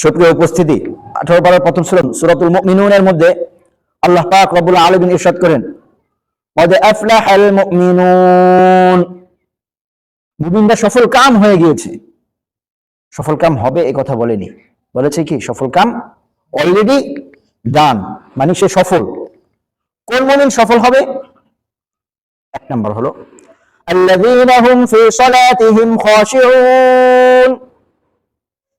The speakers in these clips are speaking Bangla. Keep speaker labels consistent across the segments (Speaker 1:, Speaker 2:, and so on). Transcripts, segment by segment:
Speaker 1: সুপ্রিয় উপস্থিতি, 18 পারার প্রথম সূরা সূরাতুল মুমিনুনের মধ্যে আল্লাহ পাক রব্বুল আলামিন ইরশাদ করেন, ক্বাদ আফলাহাল মুমিনুন, মুমিনরা সফল কাম হয়ে গিয়েছে। সফল কাম হবে এই কথা বলেনি, বলেছে কি সফল কাম অলরেডি ডান, মানে সে সফল। কোন মুমিন সফল হবে? এক নাম্বার হলো আল্লাযীনা হুম ফি সালাতিহিম খাশিউন,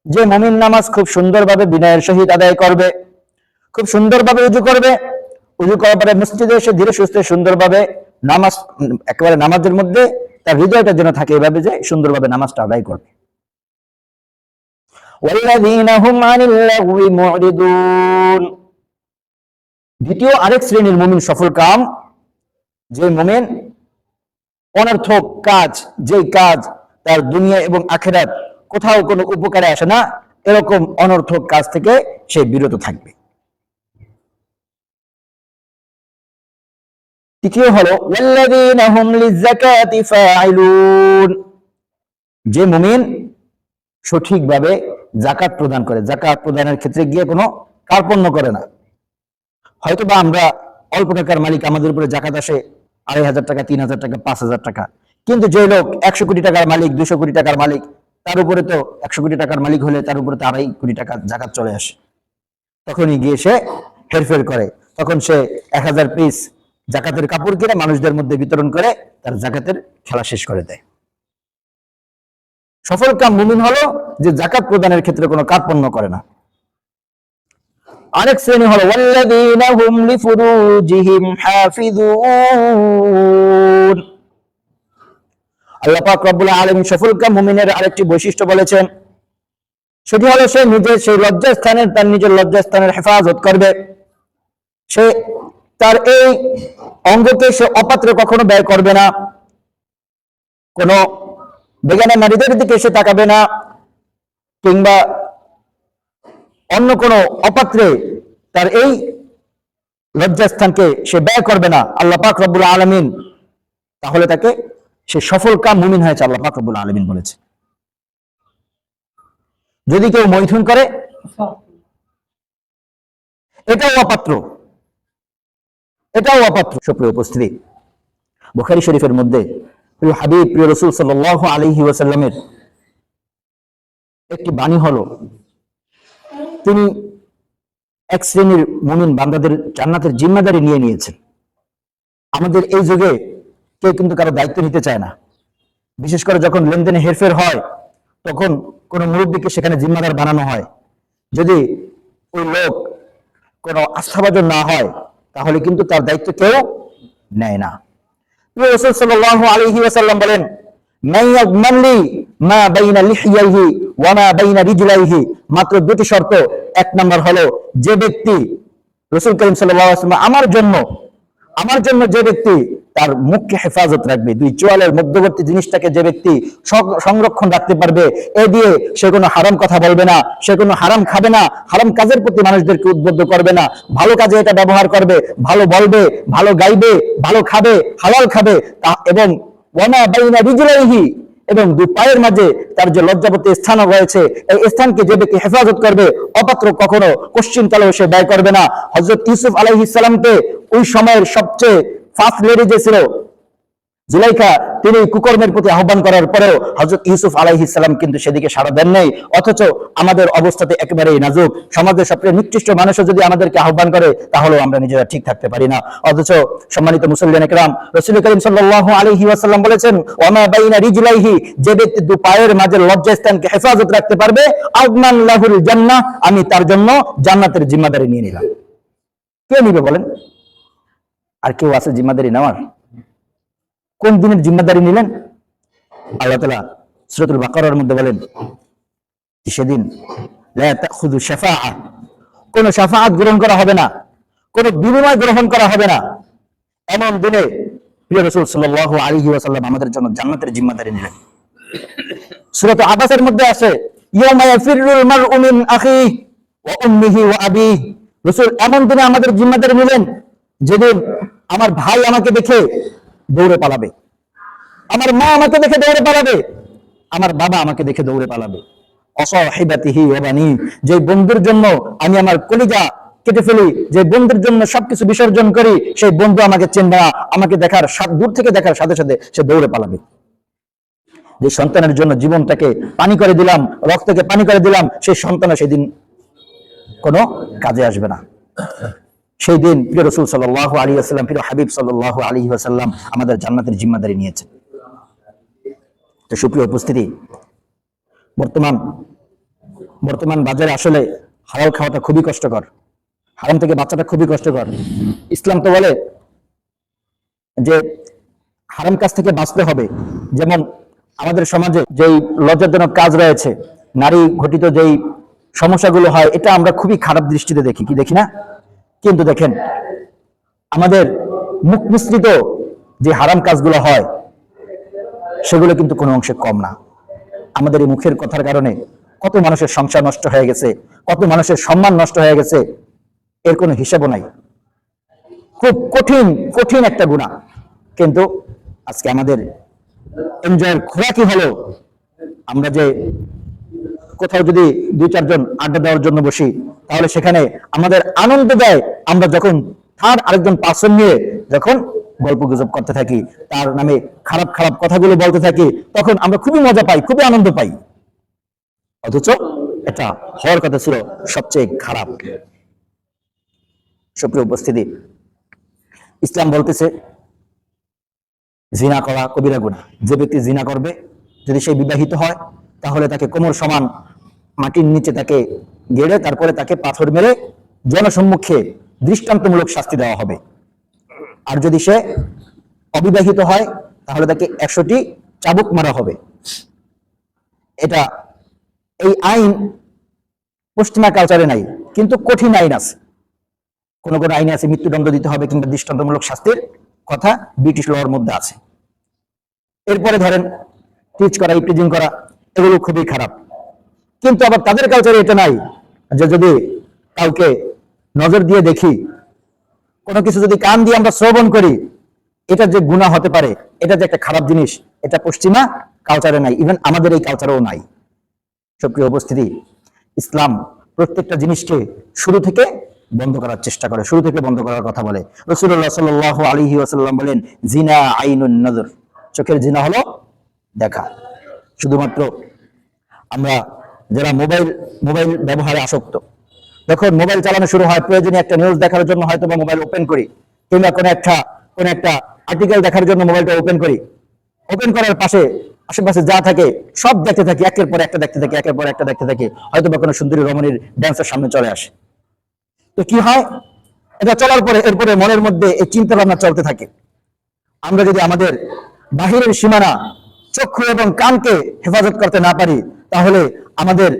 Speaker 1: যে মুমিন নামাজ খুব সুন্দরভাবে বিনয়ের সহিত আদায় করবে, খুব সুন্দরভাবে উজু করবে, উজু করার পরে মসজিদে এসে ধীরে সুস্থে সুন্দরভাবে নামাজ, একেবারে নামাজের মধ্যে তার হৃদয়টা যেন থাকে এভাবে যে সুন্দরভাবে নামাজটা আদায় করবে। ওয়াল্লাযীনা হুম আনিল লাগওয়ি মুরিদুন, দ্বিতীয় আরেক শ্রেণীর মুমিন সফল কাম, যে মুমিন অনর্থক কাজ, যে কাজ তার দুনিয়া এবং আখিরাত কোথাও কোনো উপকারে আসে না, এরকম অনর্থক কাজ থেকে সে বিরত থাকবে। তৃতীয় হলো ওয়াল্লাযীনা হুম লিযাকাতি ফাইলুন, যে মুমিন সঠিকভাবে যাকাত প্রদান করে, যাকাত প্রদানের ক্ষেত্রে গিয়ে কোনো কার্পণ্য করে না। হয়তোবা আমরা অল্প টাকার মালিক, আমাদের উপরে যাকাত আসে 2500 টাকা, 3000 টাকা, 5000 টাকা, কিন্তু যে লোক 100 কোটি টাকার মালিক, 200 কোটি টাকার মালিক, তার উপরে তো 100 কোটি টাকার মালিক হলে তার উপরে তো 2.5 কোটি টাকা যাকাত চলে আসে। তখনই গিয়ে সে হেরফের করে, তখন সে 1000 পিস যাকাতের কাপড় কিনে মানুষদের মধ্যে বিতরণ করে তার যাকাতের খেলা শেষ করে দেয়। সফল কাম মুমিন হলো যে যাকাত প্রদানের ক্ষেত্রে কোনো কার্পণ্য করে না। আরেক শ্রেণী হলো ওয়াল্লাযীনা হুম লিফুরুজিহিম হাফিজুন, আল্লাহ পাক রব্বুল আলামিন সফল কাম মুমিনের আরেকটি বৈশিষ্ট্য বলেছেন, সেটি হলো সে নিজের সেই লজ্জাস্থানের, তার নিজের লজ্জাস্থানের হেফাজত করবে। সে তার এই অঙ্গকে সে অপাত্রে কখনো ব্যয় করবে না, কোনো বেগানা নারীদের দিকে সে তাকাবে না, কিংবা অন্য কোনো অপাত্রে তার এই লজ্জাস্থানকে সে ব্যয় করবে না আল্লাহ পাক রব্বুল আলামিন, তাহলে তাকে সে সফল কাম মুমিন হয়েছে, আল্লাহ পাক রব্বুল আলামিন বলেছে। যদি কেউ মৈথুন করে, এটাও অপাত্র, এটাও অপাত্র। সুপ্রিয় উপস্থিতি, বুখারী শরীফের মধ্যে প্রিয় হাবিব, প্রিয় রাসূল সাল্লাল্লাহু আলাইহি ওয়াসাল্লামের একটি বাণী হলো, তিনি এক শ্রেণীর মুমিন বান্দাদের জান্নাতের জিম্মাদারি নিয়ে নিয়েছেন। আমাদের এই যুগে কেউ কিন্তু কারো দায়িত্ব নিতে চায় না, বিশেষ করে যখন লেনদেনে হেরফের হয়, তখন কোনো মুরব্বীকে সেখানে জিম্মাদার বানানো হয়। যদি ওই লোক কোনো আস্থাভাজন না হয়, তাহলে কিন্তু তার দায়িত্ব কেউ নেয় না। রাসূল সাল্লাল্লাহু আলাইহি ওয়াসাল্লাম বলেন, মান ইয়াযমানলি মা বাইনা লিহইয়াহি ওয়া মা বাইনা রিজলাইহি, মাত্র দুটি শর্ত। এক নাম্বার হলো, যে ব্যক্তি, রাসূল করিম সাল্লাল্লাহু আলাইহি ওয়াসাল্লাম আমার জন্য যে ব্যক্তি তার মুখকে হেফাজত রাখবে, দুই চোয়ালের মধ্যবর্তী জিনিসটাকে যে ব্যক্তি সংরক্ষণ রাখতে পারবে, এ দিয়ে সে কোনো হারাম কথা বলবে না, সে কোনো হারাম খাবে না, হারাম কাজের প্রতি মানুষদেরকে উদ্বুদ্ধ করবে না, ভালো কাজে এটা ব্যবহার করবে, ভালো বলবে, ভালো গাইবে, ভালো খাবে, হালাল খাবে, এবং ওয়ামা বাইনা রিজলাইহি, এবং দুই পায়ের মাঝে তার যে লজ্জাবতী স্থান রয়েছে, এই স্থানকে যে ব্যক্তি হেফাজত করবে, অপাত্র কখনো কোশ্চিনকালেও সে ব্যয় করবে না। হযরত ইউসুফ আলাইহিস সালামকে ওই সময়ের সবচেয়ে ফার্স্ট লেডি যে ছিল জুলাইখা, তিনি কুকর্মের প্রতি আহ্বান করার পরেও হযরত ইউসুফ আলাইহিস সালাম কিন্তু সেদিকে সাড়া দেন নাই। অথচ আমাদের অবস্থাতে একেবারেই নাজুক, সমাজের সবচেয়ে নিকৃষ্ট মানুষও যদি আমাদেরকে আহ্বান করে, তাহলেও আমরা নিজেরা ঠিক থাকতে পারি না। অথচ সম্মানিত মুসল্লিয়ান ইকরাম, রাসূল করিম সাল্লাল্লাহু আলাইহি ওয়াসাল্লাম বলেছেন, ওয়ামা বাইনা রিজলাইহি, যে ব্যক্তি দুই পায়ের মাঝে লজ্জাস্থানকে হেফাজত রাখতে পারবে, আযমান লাহুল জান্নাহ, আমি তার জন্য জান্নাতের জিম্মাদারি নিয়ে নিলাম। কে নিবে বলেন? আর কেউ আছে জিম্মাদারি নেওয়ার? কোন দিনের জিম্মাদারি নিলেন? আল্লাহ তাআলা সূরাতুল বাকারার মধ্যে বলেন, সেদিন লা তাখুযু শাফাআহ, কোন শাফাআত গ্রহণ করা হবে না, কোন বিনিময় গ্রহণ করা হবে না। এমন দিনে প্রিয় রাসূল সাল্লাল্লাহু আলাইহি ওয়াসাল্লাম আমাদের জন্য জান্নাতের জিম্মাদারি নিলেন। সূরা আবাসের মধ্যে আছে, ইয়াউমা ইয়াফিরুল মারউ মিন আখিহি ওয়া উম্মিহি ওয়া আবিহি, রাসূল এমন দিনে আমাদের জিম্মাদারি নিলেন যেদিন আমার ভাই আমাকে দেখে দৌড়ে পালাবে, আমার মা আমাকে দেখে দৌড়ে পালাবে, আমার বাবা আমাকে দেখে দৌড়ে পালাবে। অসাহিবাতিহি ওয়া বানি, যে বন্ধুর জন্য আমি আমার কলিজা কেটে ফেলি, যে বন্ধুর জন্য সবকিছু বিসর্জন করি, সেই বন্ধু আমাকে চিনবে না, আমাকে দেখার দূর থেকে দেখার সাথে সাথে সে দৌড়ে পালাবে। যে সন্তানের জন্য জীবনটাকে পানি করে দিলাম, রক্তকে পানি করে দিলাম, সেই সন্তান সেদিন কোনো কাজে আসবে না। সেই দিন প্রিয় রাসূল সাল্লাল্লাহু আলাইহি ওয়াসাল্লাম, প্রিয় হাবিব সাল্লাল্লাহু আলাইহি ওয়াসাল্লাম আমাদের জান্নাতের জিম্মাদারি নিয়েছেন। তো সুপ্রিয় উপস্থিতি, বর্তমান বাজারে আসলে হালাল খাওয়াটা খুবই কষ্টকর, হারাম থেকে বাচ্চাটা খুবই কষ্টকর। ইসলাম তো বলে যে হারাম কাজ থেকে বাঁচতে হবে। যেমন আমাদের সমাজে যেই লজ্জাজনক কাজ রয়েছে, নারী ঘটিত যেই সমস্যাগুলো হয়, এটা আমরা খুবই খারাপ দৃষ্টিতে দেখি, কি দেখি না? কিন্তু দেখেন, আমাদের মুখ মিশ্রিত যে হারাম কাজগুলো হয় সেগুলো কিন্তু কোনো অংশে কম না। আমাদের এই মুখের কথার কারণে কত মানুষের সংসার নষ্ট হয়ে গেছে, কত মানুষের সম্মান নষ্ট হয়ে গেছে, এর কোনো হিসাবও নাই। খুব কঠিন একটা গুনাহ। কিন্তু আজকে আমাদের এনজয়ের খোরাকি হলো, আমরা যে কোথাও যদি 2-4 জন আড্ডা দেওয়ার জন্য বসি, তাহলে সেখানে আমাদের আনন্দ দেয় আমরা যখন থার্ড আরেকজন পার্সন নিয়ে যখন গল্প গুজব করতে থাকি, তার নামে খারাপ খারাপ কথাগুলো বলতে থাকি, তখন আমরা খুবই মজা পাই, খুবই আনন্দ পাই। অথচ এটা হওয়ার কথা ছিল সবচেয়ে খারাপ। সুপ্রিয় উপস্থিতি, ইসলাম বলতেছে জিনা করা কবিরা গুনাহ। যে ব্যক্তি জিনা করবে, যদি সে বিবাহিত হয়, তাহলে তাকে কোমর সমান মাটির নিচে তাকে গেড়ে তারপরে তাকে পাথর মেরে জনসম্মুখে দৃষ্টান্তমূলক শাস্তি দেওয়া হবে। আর যদি সে অবিবাহিত হয়, তাহলে তাকে 100টি চাবুক মারা হবে। এই আইন পশ্চিমা কালচারে নাই, কিন্তু কঠিন আইন আছে। কোন কোন আইনে আছে মৃত্যুদণ্ড দিতে হবে কিংবা দৃষ্টান্তমূলক শাস্তির কথা ব্রিটিশ লর মধ্যে আছে। এরপরে ধরেন টিচ করা, ইপটিজিং করা, এগুলো খুবই খারাপ। কিন্তু আবার তাদের কালচারে এটা নাই যে যদি কাউকে নজর দিয়ে দেখি, কোনো কিছু যদি কান দিয়ে আমরা শ্রবণ করি, এটা যে গুনাহ হতে পারে, এটা যে একটা খারাপ জিনিস, এটা পশ্চিমা কালচারে নাই, ইভেন আমাদের এই কালচারেও নাই। সক্রিয় উপস্থিতি, ইসলাম প্রত্যেকটা জিনিসকে শুরু থেকে বন্ধ করার চেষ্টা করে, শুরু থেকে বন্ধ করার কথা বলে। রাসূলুল্লাহ সাল্লাল্লাহু আলাইহি ওয়াসাল্লাম বলেন, জিনা আইনুন নজর, চোখের জিনা হলো দেখা। শুধুমাত্র আমরা যারা মোবাইল ব্যবহারে আসক্ত, যখন মোবাইল চালানো শুরু হয়, প্রয়োজনীয় একটা নিউজ দেখার জন্য হয়তো বা মোবাইল ওপেন করি, কিংবা কোনো একটা আর্টিকেল দেখার জন্য মোবাইলটা ওপেন করি, ওপেন করার আশেপাশে যা থাকে সব দেখতে থাকি, একের পর একটা দেখতে থাকি, হয়তো বা কোনো সুন্দরী রমণীর ড্যান্সের সামনে চলে আসে। তো কি হয়, এটা চলার পরে এরপরে মনের মধ্যে এই চিন্তা ভাবনা চলতে থাকে। আমরা যদি আমাদের বাহিরের সীমানা চক্ষু এবং কানকে হেফাজত করতে না পারি, তাহলে আমাদের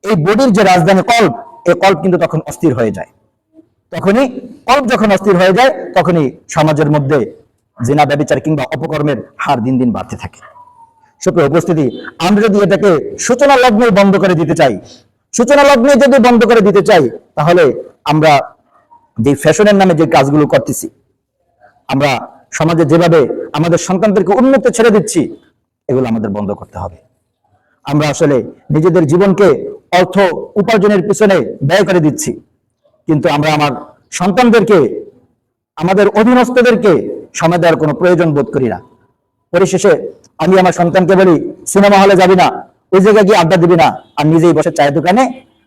Speaker 1: এই বডির যে রাজধানী কল্প, এই কল্প কিন্তু তখন অস্থির হয়ে যায়। কল্প যখন অস্থির হয়ে যায়, তখনই সমাজের মধ্যে জিনা, ব্যভিচার কিংবা অপকর্মের হার দিন দিন বাড়তে থাকে। সুপ্রিয় উপস্থিতি, আমরা যদি এটাকে সূচনা লগ্নে বন্ধ করে দিতে চাই, তাহলে আমরা যে ফ্যাশনের নামে যে কাজগুলো করতেছি, আমরা সমাজে যেভাবে আমাদের সন্তানদেরকে উন্মুক্ত ছেড়ে দিচ্ছি, এগুলো আমাদের বন্ধ করতে হবে। আমরা আসলে নিজেদের জীবনকে অর্থ উপার্জনের পিছনে ব্যয় করে দিচ্ছি, কিন্তু আমরা আমার সন্তানদেরকে, আমাদের অধীনস্থদেরকে সময় দেওয়ার কোনো প্রয়োজন বোধ করি না। পরিশেষে আমি আমার সন্তানকে বলি, সিনেমা হলে যাবি না, ওই জায়গায় গিয়ে আড্ডা দিবি না, আর নিজেই বসে চায়ের দোকানে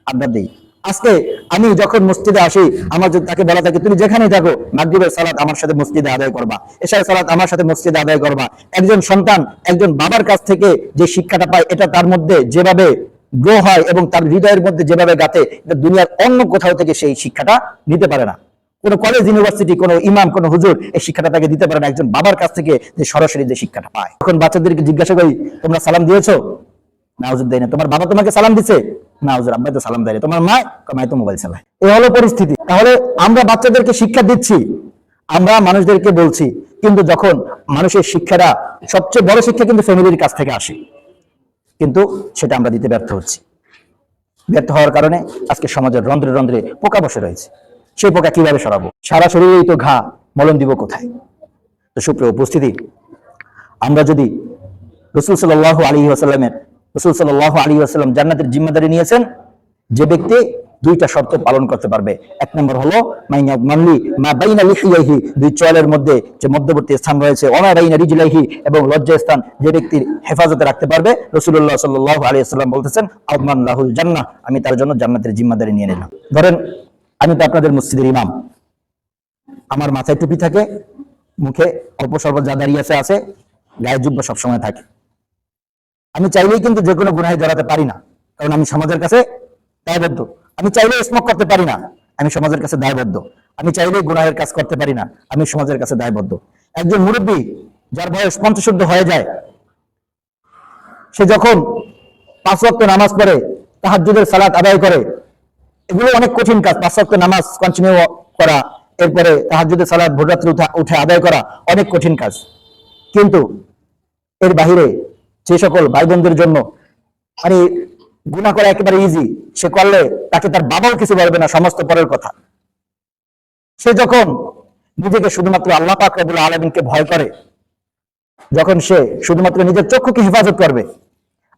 Speaker 1: আড্ডা দিই। আজকে আমি যখন মসজিদে আসি, আমার যদি তাকে বলা থাকে তুমি যেখানেই থাকো, মাগরিবের সালাত আমার সাথে মসজিদে আদায় করবা, এশার সালাত আমার সাথে মসজিদে আদায় করবা। একজন সন্তান একজন বাবার কাছ থেকে যে শিক্ষাটা পায়, এটা তার মধ্যে যেভাবে গ্রো হয় এবং তার হৃদয়ের মধ্যে যেভাবে গাঁথে, এটা দুনিয়ার অন্য কোথাও থেকে সেই শিক্ষাটা নিতে পারে না। কোনো কলেজ, ইউনিভার্সিটি, কোনো ইমাম, কোনো হুজুর এই শিক্ষাটা তাকে দিতে পারে না, একজন বাবার কাছ থেকে যে সরাসরি যে শিক্ষাটা পায়। এখন বাচ্চাদেরকে জিজ্ঞাসা করি, তোমরা সালাম দিয়েছো? না হুজুর দেয় না। তোমার বাবা তোমাকে সালাম দিছে? না হুজুর, আব্বাই তো সালাম দেয়। তোমার মায় তো মোবাইল চালায়। এই হলো পরিস্থিতি। তাহলে আমরা বাচ্চাদেরকে শিক্ষা দিচ্ছি, আমরা মানুষদেরকে বলছি, কিন্তু যখন মানুষের শিক্ষাটা, সবচেয়ে বড় শিক্ষা কিন্তু ফ্যামিলির কাছ থেকে আসে, কিন্তু সেটা আমরা দিতে ব্যর্থ হচ্ছি। ব্যর্থ হওয়ার কারণে আজকে সমাজের রন্ধ্রে রন্ধ্রে পোকা বসে রয়েছে। সেই পোকা কিভাবে সরাবো? সারা শরীরেই তো ঘা, মলম দিব কোথায়? তো সুপ্রিয় উপস্থিতি, আমরা যদি রাসূল সাল্লাল্লাহু আলাইহি ওয়াসাল্লামের রাসূল সাল্লাল্লাহু আলাইহি ওয়াসাল্লাম জান্নাতের জিম্মাদারি নিয়েছেন যে ব্যক্তি দুইটা শর্ত পালন করতে পারবে। এক নম্বর হলো মাইয়ামানলি মা বাইনা লিহিয়াহি, দুই চুলের মধ্যে যে মধ্যবর্তী স্থান রয়েছে, ওমা বাইনা রিজলাইহি, এবং লজ্জা স্থান যে ব্যক্তির হেফাজতে রাখতে পারবে, রাসূলুল্লাহ সাল্লাল্লাহু আলাইহি ওয়াসাল্লাম বলতেছেন আযমান লাহুল জান্নাহ, আমি তার জন্য জান্নাতের জিম্মাদারি নিয়ে নিলাম। ধরেন আমি তো আপনাদের মসজিদের ইমাম, আমার মাথায় টুপি থাকে, মুখে অল্প স্বল্প যা দাঁড়িয়ে আছে, গায়ে জুব্বা সবসময় থাকে। আমি চাইলেই কিন্তু যে কোনো গুনাহে জড়াতে পারি না, কারণ আমি সমাজের কাছে দায়বদ্ধ। আমি চাইলে স্মোক করতে পারি না, আমি সমাজের কাছে দায়বদ্ধ। আমি চাইলে গুনাহের কাজ করতে পারি না, আমি সমাজের কাছে দায়বদ্ধ। একজন মুরব্বী যার বয়স 50 হয়ে যায়, সে যখন 5 ওয়াক্ত নামাজ পড়ে, তাহাজ্জুদের সালাত আদায় করে, এগুলো অনেক কঠিন কাজ। 5 ওয়াক্ত নামাজ কন্টিনিউ করা, এরপরে তাহাজ্জুদের সালাত ভোর রাত্রে উঠে আদায় করা অনেক কঠিন কাজ। কিন্তু এর বাহিরে যে সকল ভাই বোনদের জন্য আরে গুনাহ করা একেবারে ইজি, সে করলে তাকে তার বাবাও কিছু বলবে না, সমস্ত পরের কথা। সে যখন নিজেকে শুধুমাত্র আল্লাহ পাক রব্বুল আলামিনকে ভয় করে, যখন সে শুধুমাত্র নিজের চক্ষুকে হেফাজত করবে।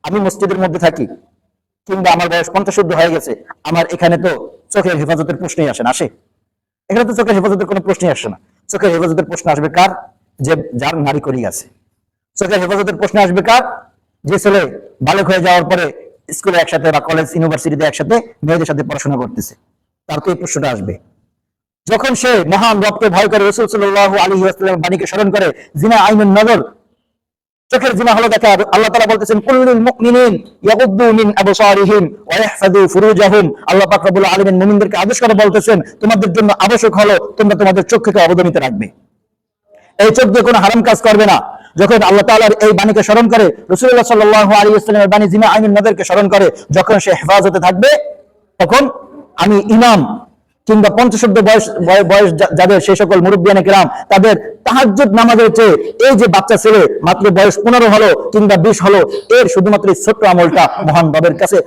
Speaker 1: আমি মসজিদের মধ্যে থাকি, কিংবা আমার বয়স 50 হয়ে গেছে, আমার এখানে তো চোখের হেফাজতের প্রশ্নই আসে না। এখানে তো চোখের হেফাজতের কোনো প্রশ্নই আসে না। চোখের হেফাজতের প্রশ্ন আসবে কার? যে যার নারী করি আছে। চোখের হেফাজতের প্রশ্ন আসবে কার? যে ছেলে বালক হয়ে যাওয়ার পরে স্কুলে একসাথে বা কলেজ ইউনিভার্সিটিতে একসাথে মেয়েদের সাথে পড়াশোনা করতেছে, তার তো এই প্রশ্নটা আসবে। যখন সে মহান রবকে ভয় করে, রাসূল সাল্লাল্লাহু আলাইহি ওয়াসাল্লামের বাণীকে স্মরণ করে, জিনা আইনুন নজর, চোখের জিনা হলো দেখা। আল্লাহ তাআলা বলতেছেন কুল্লুল মুমিনিন ইয়াগুদ্দু মিন আবসারিহিম ওয়া ইহফাযু ফুরুজাহুম। আল্লাহ পাক রব্বুল আলামিন মুমিনদেরকে আদেশ করে বলতেছেন, তোমাদের জন্য আবশ্যক হলো তোমরা তোমাদের চক্ষুকে অবদমিত রাখবে, এই চোখ দিয়ে কোনো হারাম কাজ করবে না। যখন আল্লাহ তাআলার এই বাণীকে স্মরণ করে, রাসূলুল্লাহ সাল্লাল্লাহু আলাইহি ওয়াসাল্লামের বাণী জিনা আইনুন নজরকে স্মরণ করে, যখন সে হেফাজতে থাকবে, তখন আমি ইমাম কিংবা 50 বয়স যাদের, সেই সকল মুরব্বিয়ানে কিরাম, তাদের তাহাজ্জুদ নামাজের চেয়ে এই যে বাচ্চা ছেলে মাত্র বয়স 15 হলো কিংবা 20 হলো, এর শুধুমাত্র ছোট্ট আমলটা মহান রবের কাছে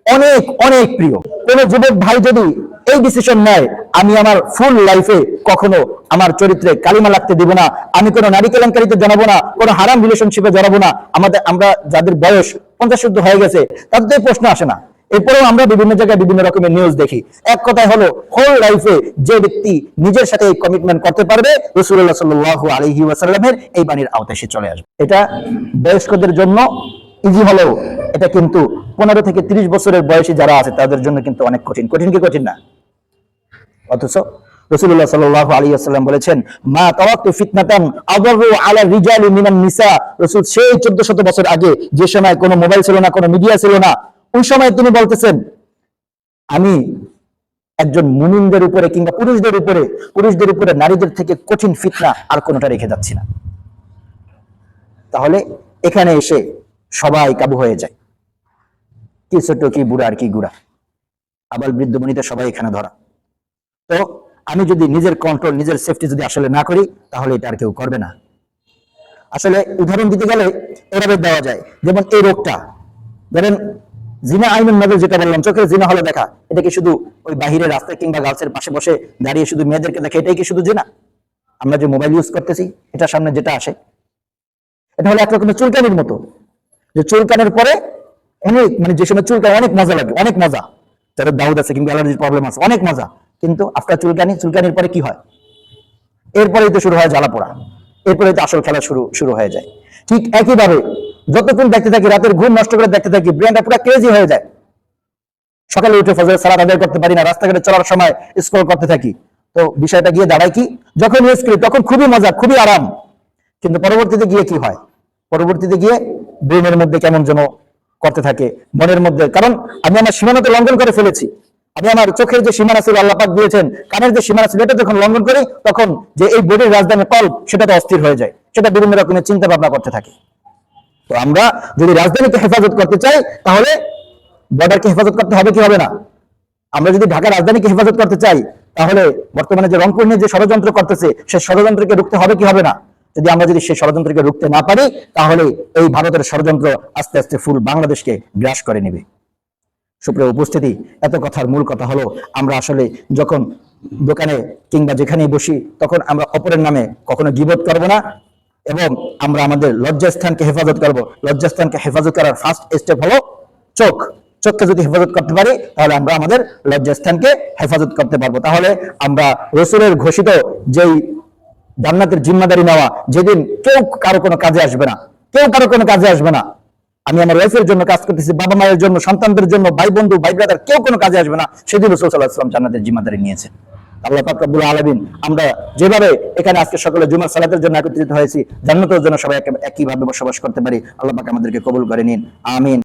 Speaker 1: অনেক অনেক প্রিয়। কোন যুবক ভাই যদি এই ডিসিশন নেয়, আমি আমার ফুল লাইফে কখনো আমার চরিত্রে কালিমা লাগতে দিব না, আমি কোনো নারী কেলেঙ্কারিতে জড়াবো না, কোনো হারাম রিলেশনশিপে জড়াবো না। আমরা যাদের বয়স 50 হয়ে গেছে, তাদের প্রশ্ন আসে না। এরপরেও আমরা বিভিন্ন জায়গায় বিভিন্ন রকমের নিউজ দেখি। এক কথায় হলো, হোল লাইফে যে ব্যক্তি নিজের সাথে এই কমিটমেন্ট করতে পারবে, রাসূলুল্লাহ সাল্লাল্লাহু আলাইহি ওয়াসাল্লামের এই বাণীর আওতায় সে চলে আসবে। এটা বয়স্কদের জন্য ইজি হলেও এটা কিন্তু 15 থেকে 30 বছরের বয়সী যারা আছে তাদের জন্য কিন্তু অনেক কঠিন। কঠিন কি কঠিন না? অথচ রাসূলুল্লাহ সাল্লাল্লাহু আলাইহি ওয়াসাল্লাম বলেছেন, মা তাওয়াক্তু ফিতনাতান আদারু আলা রিজালি মিনান নিসা। রাসূল সেই 1400 বছর আগে, যে সময় কোনো মোবাইল ছিল না, কোনো মিডিয়া ছিল না, ওই সময় তিনি বলতেছেন, আমি একজন মুমিনদের উপরে কিংবা পুরুষদের উপরে নারীদের থেকে কঠিন ফিতনা আর কোনোটা রেখে যাচ্ছি না। তাহলে এখানে এসে সবাই কাবু হয়ে যায়, কি ছোট কি বুড়া আর কি গুড়া, আবার বৃদ্ধ বনিতা সবাই এখানে ধরা। তো আমি যদি নিজের কন্ট্রোল, নিজের সেফটি যদি আসলে না করি, তাহলে এটা আর কেউ করবে না। আসলে উদাহরণ দিতে গেলে এভাবে দেওয়া যায়, যেমন এই রোগটা, ধরেন জিনা আইনুন নজর, যেটা বললাম চোখের জিনা হলো দেখা, এটা কি শুধু ওই বাহিরের রাস্তায় কিংবা গার্লসের পাশে বসে দাঁড়িয়ে শুধু মেয়েদেরকে দেখে, এটাই কি শুধু জিনা? আমরা যে মোবাইল ইউজ করতেছি, এটার সামনে যেটা আসে, এটা হলো এক রকমের চুলকানির মতো, যে চুলকানের পরে অনেক, মানে যে সময় চুলকানি অনেক মজা লাগে, অনেক মজা, যাদের দাউদ আছে কিংবা অ্যালার্জির প্রবলেম আছে, অনেক মজা। কিন্তু আফটার চুলকানির পরে কি হয়? এরপরেই তো শুরু হয় জ্বালা পোড়া, এরপরে তো আসল খেলা শুরু হয়ে যায়। ঠিক একইভাবে যতক্ষণ দেখতে থাকি, রাতের ঘুম নষ্ট করে দেখতে থাকি, ব্রেনটা পুরো ক্রেজি হয়ে যায়। সকালে উঠে ফজরের সালাত আদায় করতে পারি না, রাস্তাঘাটে চলার সময় স্ক্রল করতে থাকি। তো বিষয়টা গিয়ে দাঁড়ায় কি, যখন ইউজ করি তখন খুবই মজা, খুবই আরাম, কিন্তু পরবর্তীতে গিয়ে কি হয়? পরবর্তীতে গিয়ে ব্রেনের মধ্যে কেমন যেন করতে থাকে, মনের মধ্যে। কারণ আমি আমার সীমানা তো লঙ্ঘন করে ফেলেছি। আমি আমার চোখের যে সীমানা ছিল আল্লাহ পাক দিয়েছেন, কানের যে সীমানা ছিল, এটা যখন লঙ্ঘন করি, তখন যে এই বডির রাজধানী কল্ব, সেটা তো অস্থির হয়ে যায়, সেটা বিভিন্ন রকমের চিন্তা ভাবনা করতে থাকে। তো আমরা যদি রাজধানীকে হেফাজত করতে চাই, তাহলে বর্ডারকে হেফাজত করতে হবে কি হবে না? আমরা যদি ঢাকা রাজধানীকে হেফাজত করতে চাই, তাহলে বর্তমানে যে রংপুর নিয়ে যে ষড়যন্ত্র করতেছে, সেই ষড়যন্ত্রকে রুখতে হবে কি হবে না? আমরা যদি সেই ষড়যন্ত্রকে রুখতে না পারি, তাহলে এই ভারতের ষড়যন্ত্র আস্তে আস্তে ফুল বাংলাদেশকে গ্রাস করে নেবে। সুপ্রিয় উপস্থিতি, এত কথার মূল কথা হলো, আমরা আসলে যখন দোকানে কিংবা যেখানেই বসি, তখন আমরা অপরের নামে কখনো গীবত করব না, এবং আমরা আমাদের লজ্জাস্থানকে হেফাজত করব। লজ্জাস্থানকে হেফাজত করার ফার্স্ট স্টেপ হলো চোখ। চোখকে যদি হেফাজত করতে পারি তাহলে আমরা আমাদের লজ্জাস্থানকে হেফাজত করতে পারবো। তাহলে আমরা রাসূলের ঘোষিত যেই জান্নাতের জিম্মাদারি নেওয়া, যেদিন কেউ কারো কোনো কাজে আসবে না, কেউ কারো কোনো কাজে আসবে না, আমি আমার ওয়াইফের জন্য কাজ করতেছি, বাবা মায়ের জন্য, সন্তানদের জন্য, ভাই বন্ধু, ভাই ব্রাদার, কেউ কোনো কাজে আসবে না, সেদিন রাসূল সাল্লাল্লাহু আলাইহি ওয়াসাল্লাম জান্নাতের জিম্মাদারি নিয়েছে। আল্লাহ পাক রব্বুল আলামিন আমরা যেভাবে এখানে আজকে সকালে জুমার সালাতের জন্য একত্রিত হয়েছি, জান্নাতের জন্য সবাই একইভাবে বসবাস করতে পারি। আল্লাহ পাক আমাদেরকে কবুল করে নিন, আমিন।